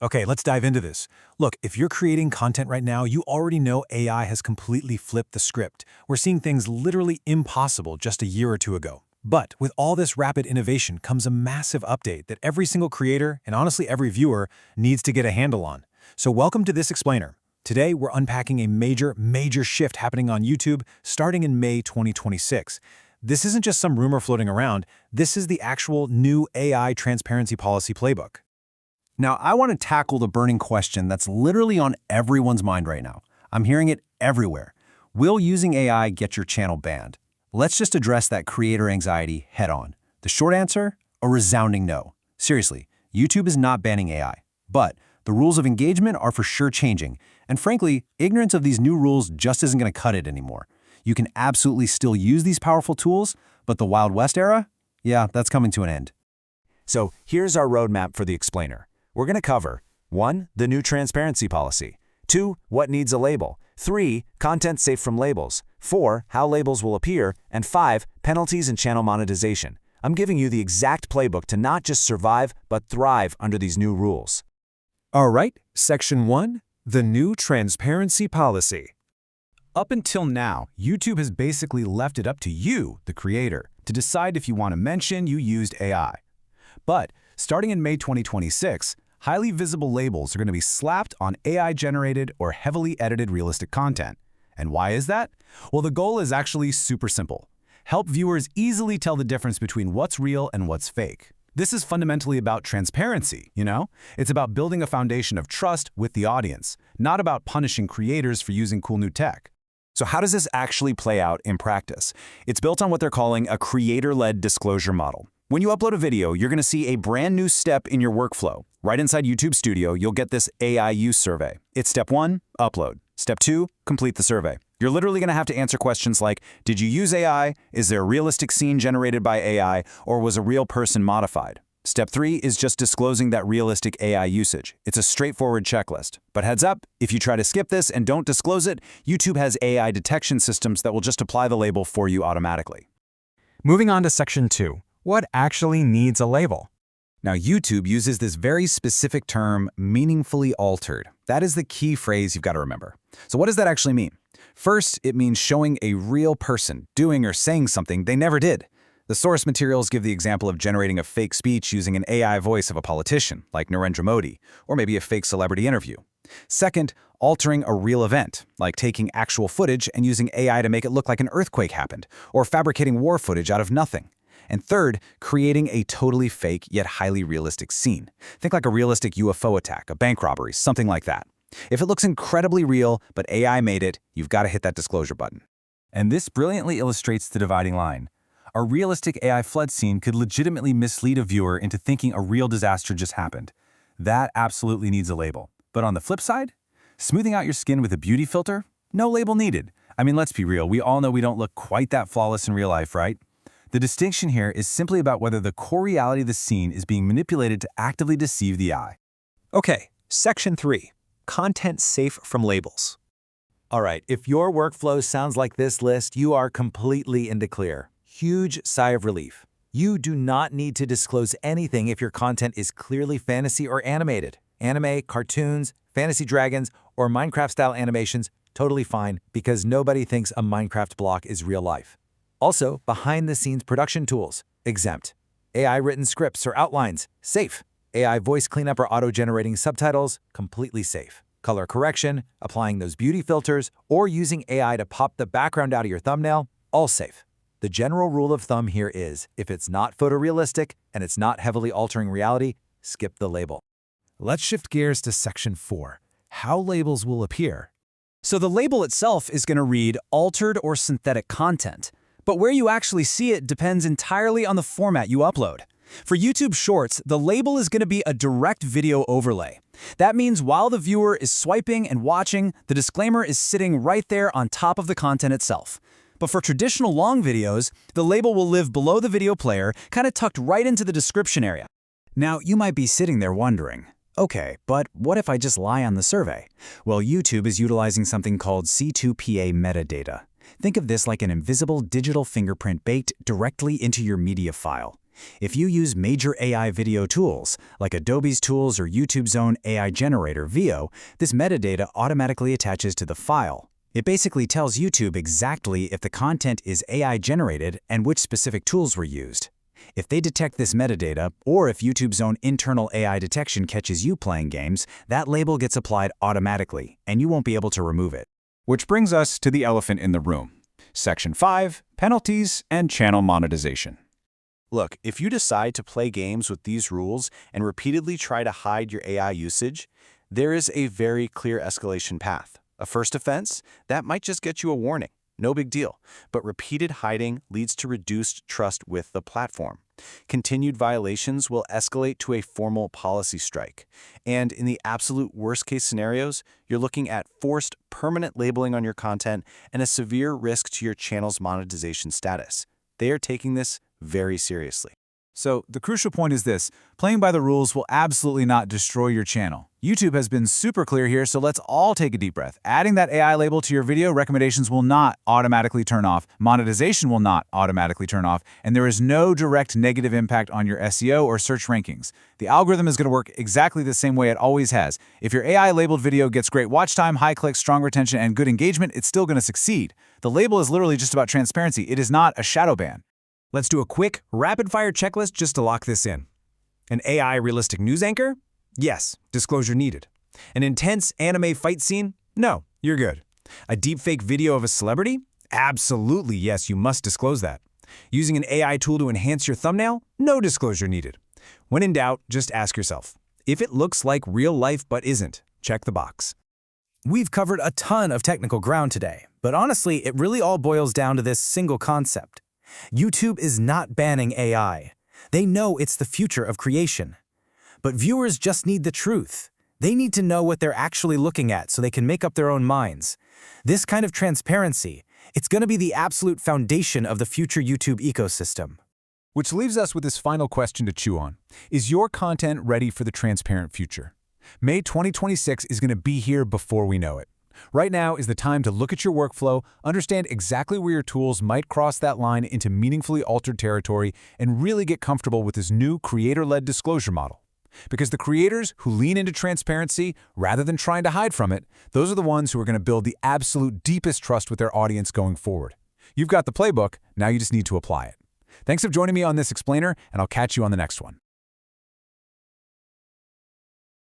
Okay, let's dive into this. Look, if you're creating content right now, you already know AI has completely flipped the script. We're seeing things literally impossible just a year or two ago. But with all this rapid innovation comes a massive update that every single creator, and honestly every viewer, needs to get a handle on. So welcome to this explainer. Today, we're unpacking a major shift happening on YouTube starting in May 2026. This isn't just some rumor floating around, this is the actual new AI transparency policy playbook. Now, I want to tackle the burning question that's literally on everyone's mind right now. I'm hearing it everywhere. Will using AI get your channel banned? Let's just address that creator anxiety head on. The short answer? A resounding no. Seriously, YouTube is not banning AI. But the rules of engagement are for sure changing. And frankly, ignorance of these new rules just isn't going to cut it anymore. You can absolutely still use these powerful tools, but the Wild West era? Yeah, that's coming to an end. So here's our roadmap for the explainer. We're going to cover 1. The new transparency policy, 2. What needs a label, 3. Content safe from labels, 4. How labels will appear, and 5. Penalties and channel monetization. I'm giving you the exact playbook to not just survive, but thrive under these new rules. All right, Section 1, the new transparency policy. Up until now, YouTube has basically left it up to you, the creator, to decide if you want to mention you used AI. But starting in May 2026, highly visible labels are going to be slapped on AI-generated or heavily edited realistic content. And why is that? Well, the goal is actually super simple. Help viewers easily tell the difference between what's real and what's fake. This is fundamentally about transparency, you know? It's about building a foundation of trust with the audience, not about punishing creators for using cool new tech. So how does this actually play out in practice? It's built on what they're calling a creator-led disclosure model. When you upload a video, you're going to see a brand new step in your workflow. Right inside YouTube Studio, you'll get this AI use survey. It's step 1, upload. Step 2, complete the survey. You're literally going to have to answer questions like, did you use AI? Is there a realistic scene generated by AI? Or was a real person modified? Step 3 is just disclosing that realistic AI usage. It's a straightforward checklist. But heads up, if you try to skip this and don't disclose it, YouTube has AI detection systems that will just apply the label for you automatically. Moving on to Section 2, what actually needs a label? Now, YouTube uses this very specific term, meaningfully altered. That is the key phrase you've got to remember. So what does that actually mean? First, it means showing a real person doing or saying something they never did. The source materials give the example of generating a fake speech using an AI voice of a politician, like Narendra Modi, or maybe a fake celebrity interview. Second, altering a real event, like taking actual footage and using AI to make it look like an earthquake happened, or fabricating war footage out of nothing. And third, creating a totally fake yet highly realistic scene. Think like a realistic UFO attack, a bank robbery, something like that. If it looks incredibly real, but AI made it, you've got to hit that disclosure button. And this brilliantly illustrates the dividing line. A realistic AI flood scene could legitimately mislead a viewer into thinking a real disaster just happened. That absolutely needs a label. But on the flip side, smoothing out your skin with a beauty filter? No label needed. I mean, let's be real, we all know we don't look quite that flawless in real life, right? The distinction here is simply about whether the core reality of the scene is being manipulated to actively deceive the eye. Okay, Section 3, content safe from labels. All right, if your workflow sounds like this list, you are completely in the clear. Huge sigh of relief. You do not need to disclose anything if your content is clearly fantasy or animated. Anime, cartoons, fantasy dragons, or Minecraft-style animations, totally fine because nobody thinks a Minecraft block is real life. Also, behind-the-scenes production tools, exempt. AI-written scripts or outlines, safe. AI voice cleanup or auto-generating subtitles, completely safe. Color correction, applying those beauty filters, or using AI to pop the background out of your thumbnail, all safe. The general rule of thumb here is, if it's not photorealistic and it's not heavily altering reality, skip the label. Let's shift gears to Section 4, how labels will appear. So the label itself is going to read altered or synthetic content. But where you actually see it depends entirely on the format you upload. For YouTube Shorts, the label is going to be a direct video overlay. That means while the viewer is swiping and watching, the disclaimer is sitting right there on top of the content itself. But for traditional long videos, the label will live below the video player, kind of tucked right into the description area. Now, you might be sitting there wondering, okay, but what if I just lie on the survey? Well, YouTube is utilizing something called C2PA metadata. Think of this like an invisible digital fingerprint baked directly into your media file. If you use major AI video tools, like Adobe's tools or YouTube's own AI generator, VO, this metadata automatically attaches to the file. It basically tells YouTube exactly if the content is AI generated and which specific tools were used. If they detect this metadata, or if YouTube's own internal AI detection catches you playing games, that label gets applied automatically, and you won't be able to remove it. Which brings us to the elephant in the room. Section 5, Penalties and Channel Monetization. Look, if you decide to play games with these rules and repeatedly try to hide your AI usage, there is a very clear escalation path. A first offense, that might just get you a warning. No big deal. But repeated hiding leads to reduced trust with the platform. Continued violations will escalate to a formal policy strike. And in the absolute worst-case scenarios, you're looking at forced permanent labeling on your content and a severe risk to your channel's monetization status. They are taking this very seriously. So the crucial point is this: playing by the rules will absolutely not destroy your channel. YouTube has been super clear here, so let's all take a deep breath. Adding that AI label to your video recommendations will not automatically turn off, monetization will not automatically turn off, and there is no direct negative impact on your SEO or search rankings. The algorithm is going to work exactly the same way it always has. If your AI-labeled video gets great watch time, high clicks, strong retention, and good engagement, it's still going to succeed. The label is literally just about transparency. It is not a shadow ban. Let's do a quick, rapid-fire checklist just to lock this in. An AI realistic news anchor? Yes, disclosure needed. An intense anime fight scene? No, you're good. A deepfake video of a celebrity? Absolutely, yes, you must disclose that. Using an AI tool to enhance your thumbnail? No disclosure needed. When in doubt, just ask yourself, if it looks like real life but isn't, check the box. We've covered a ton of technical ground today, but honestly, it really all boils down to this single concept. YouTube is not banning AI. They know it's the future of creation. But viewers just need the truth. They need to know what they're actually looking at so they can make up their own minds. This kind of transparency, it's going to be the absolute foundation of the future YouTube ecosystem. Which leaves us with this final question to chew on. Is your content ready for the transparent future? May 2026 is going to be here before we know it. Right now is the time to look at your workflow, understand exactly where your tools might cross that line into meaningfully altered territory, and really get comfortable with this new creator-led disclosure model. Because the creators who lean into transparency rather than trying to hide from it, those are the ones who are going to build the absolute deepest trust with their audience going forward. You've got the playbook, now you just need to apply it. Thanks for joining me on this explainer, and I'll catch you on the next one.